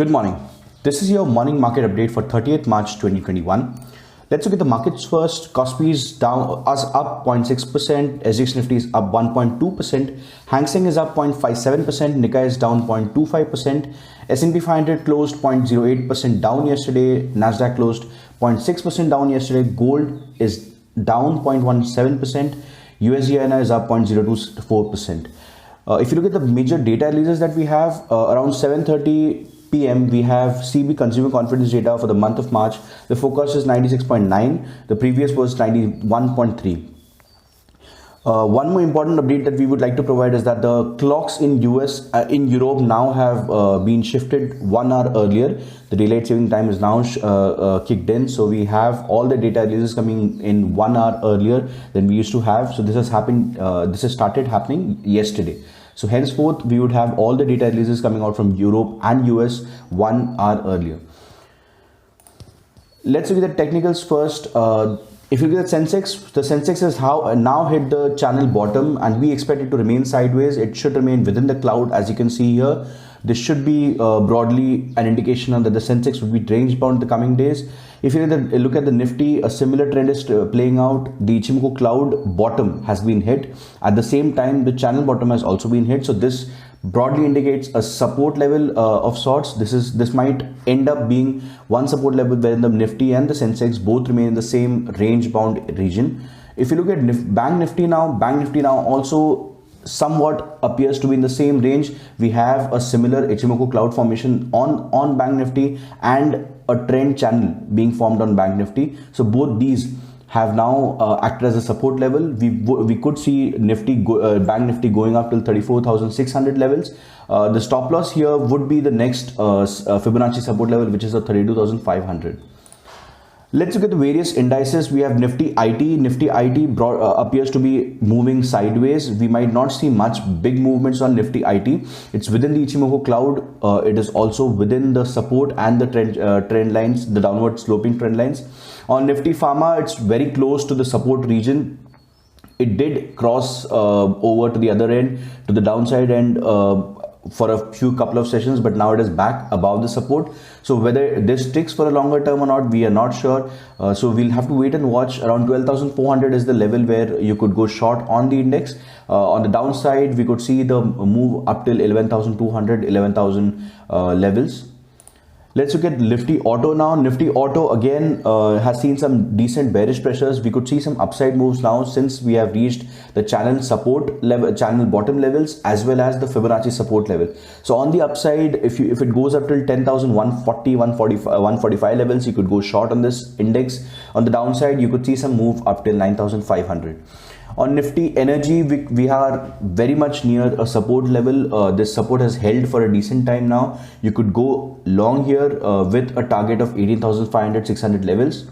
Good morning. This is your morning market update for 30th March 2021. Let's look at the markets first. Kospi is down, us up 0.6%, SGX Nifty is up 1.2%, Hang Seng is up 0.57%, Nikkei is down 0.25%, S&P 500 closed 0.08% down yesterday, Nasdaq closed 0.6% down yesterday, gold is down 0.17%, USD/INR is up 0.024%. If you look at the major data releases that we have, around 7:30 p.m. we have CB consumer confidence data for the month of March. The forecast is 96.9. The previous was 91.3. One more important update that we would like to provide is that the clocks in Europe now have been shifted 1 hour earlier. The daylight saving time is now kicked in, so we have all the data releases coming in 1 hour earlier than we used to have. So this has happened. This has started happening yesterday. So henceforth, we would have all the data releases coming out from Europe and US 1 hour earlier. Let's look at the technicals first. If you look at Sensex, the Sensex has now hit the channel bottom, and we expect it to remain sideways. It should remain within the cloud, as you can see here. This should be broadly an indication that the Sensex would be range bound in the coming days. If you look at the Nifty, a similar trend is playing out. The Ichimoku cloud bottom has been hit. At the same time, the channel bottom has also been hit. So this broadly indicates a support level of sorts. This might end up being one support level where the Nifty and the Sensex both remain in the same range bound region. If you look at Bank Nifty now also somewhat appears to be in the same range. We have a similar Ichimoku cloud formation on Bank Nifty and a trend channel being formed on Bank Nifty. So both these have now acted as a support level. We could see Bank Nifty going up till 34,600 levels. The stop loss here would be the next Fibonacci support level, which is a 32,500. Let's look at the various indices. We have Nifty IT. Nifty IT appears to be moving sideways. We might not see much big movements on Nifty IT. It's within the Ichimoku cloud. It is also within the support and the trend lines, the downward sloping trend lines. On Nifty Pharma, it's very close to the support region. It did cross over to the other end, to the downside end, for a couple of sessions, but now it is back above the support. So whether this sticks for a longer term or not, we are not sure. So we'll have to wait and watch. Around 12,400 is the level where you could go short on the index. On the downside, we could see the move up till 11,200, 11,000 levels. Let's look at Nifty Auto now. Nifty Auto again has seen some decent bearish pressures. We could see some upside moves now since we have reached the channel support level, channel bottom levels, as well as the Fibonacci support level. So on the upside, if it goes up till 10,140, 145 levels, you could go short on this index. On the downside, you could see some move up till 9,500. On Nifty Energy, we are very much near a support level. This support has held for a decent time now. You could go long here with a target of 18,500, 600 levels.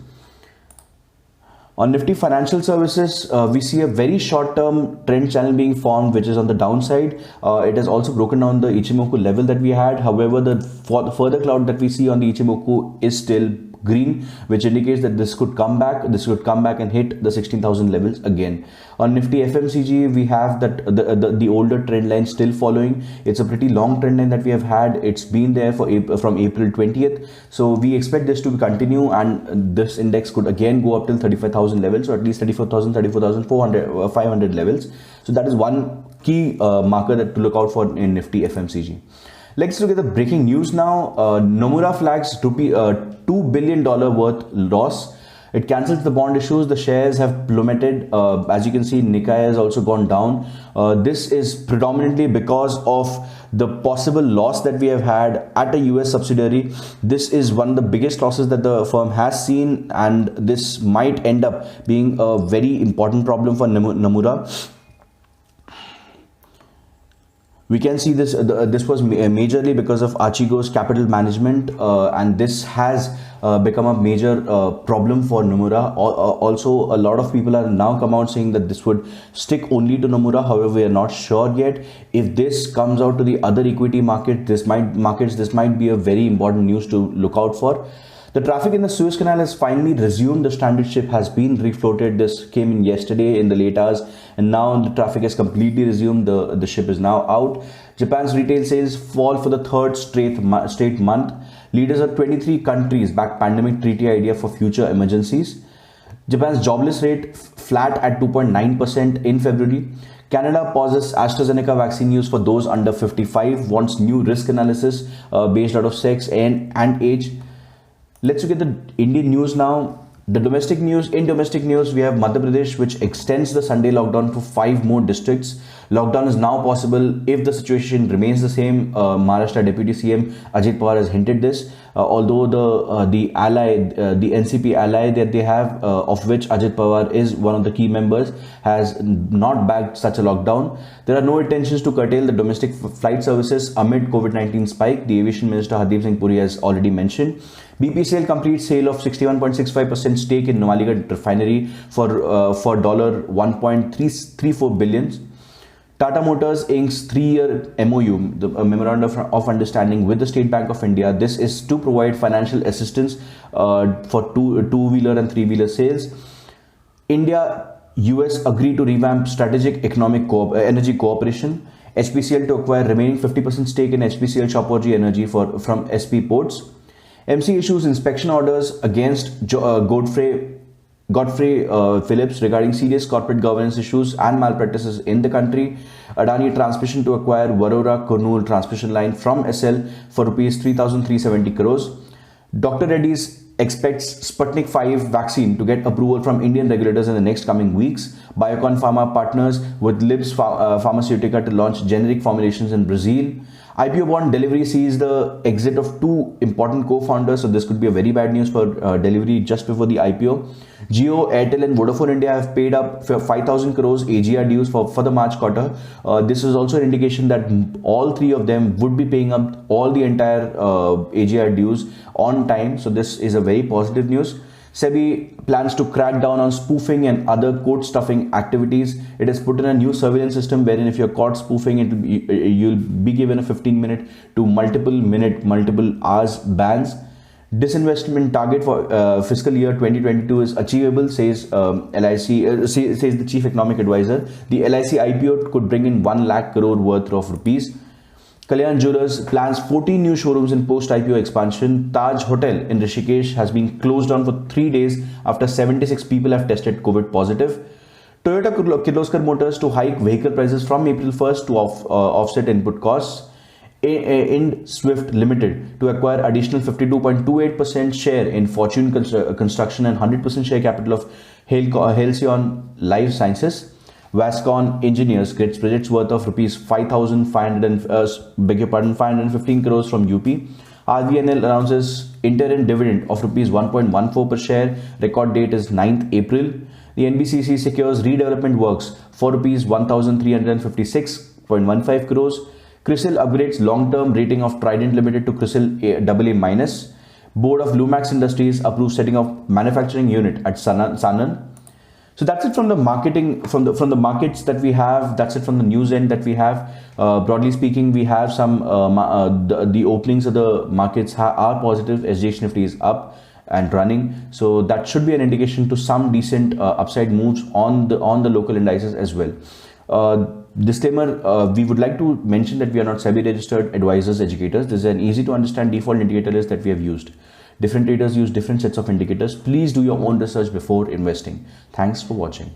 On Nifty Financial Services, we see a very short-term trend channel being formed, which is on the downside. It has also broken down the Ichimoku level that we had. However, the further cloud that we see on the Ichimoku is still green, which indicates that this could come back. This could come back and hit the 16,000 levels again. On Nifty FMCG, we have that the older trend line still following. It's a pretty long trend line that we have had. It's been there from April 20th. So we expect this to continue, and this index could again go up till 35,000 levels, or at least 34,000, 34,400, 500 levels. So that is one key marker to look out for in Nifty FMCG. Let's look at the breaking news now. Nomura flags $2 billion worth loss. It cancels the bond issues. The shares have plummeted. As you can see, Nikkei has also gone down. This is predominantly because of the possible loss that we have had at a US subsidiary. This is one of the biggest losses that the firm has seen, and this might end up being a very important problem for Nomura. We can see this was majorly because of Archegos capital management, and this has become a major problem for Nomura. Also, a lot of people are now come out saying that this would stick only to Nomura. However, we are not sure yet. If this comes out to the other equity market, this might be a very important news to look out for. The traffic in the Suez Canal has finally resumed. The stranded ship has been refloated. This came in yesterday in the late hours, and now the traffic has completely resumed. The ship is now out. Japan's retail sales fall for the third straight month. Leaders of 23 countries back pandemic treaty idea for future emergencies. Japan's jobless rate flat at 2.9% in February. Canada pauses AstraZeneca vaccine use for those under 55, wants new risk analysis based out of sex and age. Let's look at the Indian news now. The domestic news. In domestic news, we have Madhya Pradesh, which extends the Sunday lockdown for 5 more districts. Lockdown is now possible if the situation remains the same. Maharashtra Deputy CM Ajit Pawar has hinted this. Although the NCP ally that they have, of which Ajit Pawar is one of the key members, has not backed such a lockdown. There are no intentions to curtail the domestic flight services amid COVID-19 spike. The Aviation Minister Hardeep Singh Puri has already mentioned. BPCL completes sale of 61.65% stake in Numaligarh refinery for $1.334 billion. Tata Motors inks 3-year MOU, the Memorandum of Understanding with the State Bank of India. This is to provide financial assistance for two-wheeler and three-wheeler sales. India, US agree to revamp strategic economic energy cooperation. HPCL to acquire remaining 50% stake in HPCL Shapoorji Energy from SP Ports. MC issues inspection orders against Godfrey Phillips regarding serious corporate governance issues and malpractices in the country. Adani Transmission to acquire Warora-Kurnool transmission line from SL for rupees 3,370 crores. Dr. Reddy's expects Sputnik 5 vaccine to get approval from Indian regulators in the next coming weeks. Biocon Pharma partners with Libs Pharmaceutica to launch generic formulations in Brazil. IPO bond Delhivery sees the exit of 2 important co-founders, so this could be a very bad news for Delhivery just before the IPO. Jio, Airtel and Vodafone India have paid up for 5,000 crores AGR dues for the March quarter. This is also an indication that all 3 of them would be paying up all the entire AGR dues on time, so this is a very positive news. SEBI plans to crack down on spoofing and other code stuffing activities. It has put in a new surveillance system wherein if you're caught spoofing, you'll be given a 15-minute to multiple hours bans. Disinvestment target for fiscal year 2022 is achievable, says LIC, says the chief economic advisor. The LIC IPO could bring in 1 lakh crore worth of rupees. Kalyan Jewellers plans 14 new showrooms in post-IPO expansion. Taj Hotel in Rishikesh has been closed down for 3 days after 76 people have tested COVID positive. Toyota Kirloskar Motors to hike vehicle prices from April 1st to offset input costs. Ind Swift Limited to acquire additional 52.28% share in Fortune Construction and 100% share capital of Halcyon Life Sciences. Vascon Engineers gets projects worth of rupees 515 crores from UP. RVNL announces interim dividend of rupees 1.14 per share. Record date is 9th April. The NBCC secures redevelopment works for rupees 1,356.15 crores. CRISIL upgrades long-term rating of Trident Limited to CRISIL AA-. Board of Lumax Industries approves setting of manufacturing unit at Sanand. So that's it from the marketing, from the markets that we have. That's it from the news end that we have. Broadly speaking, we have some the openings of the markets are positive. SGX Nifty is up and running, so that should be an indication to some decent upside moves on the local indices as well. Disclaimer, we would like to mention that we are not SEBI registered advisors, educators. This is an easy to understand default indicator list that we have used. Different traders use different sets of indicators. Please do your own research before investing. Thanks for watching.